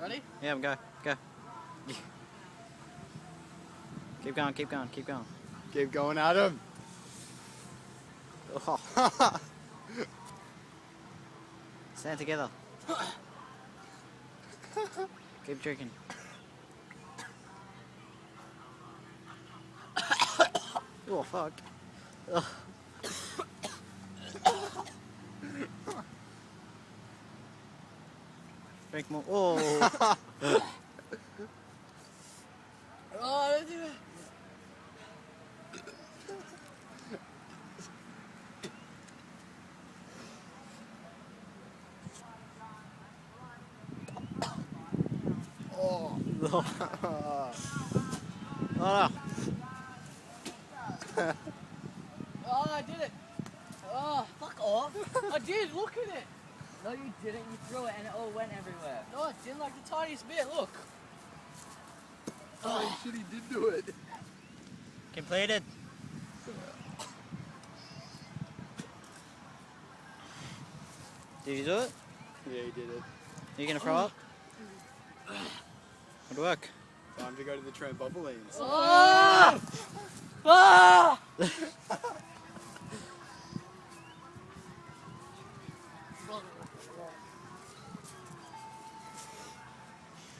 Ready? Yeah, go. Go. Keep going, keep going, keep going. Keep going, Adam. Oh. Stand together. Keep drinking. Oh, fuck. Ugh. Drink more. Oh. Oh, I didn't do it. Oh. Oh. Oh, I did it. Oh, fuck off. I did, look at it. No, you didn't. You threw it and it all went everywhere. No, I didn't, like the tiniest bit, look. Oh shit, he did do it. Completed. Did you do it? Yeah, he did it. Are you gonna throw up? Good work. Time to go to the trampolines. Ah! Ah!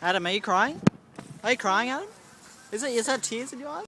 Adam, are you crying? Are you crying, Adam? Is that tears in your eyes?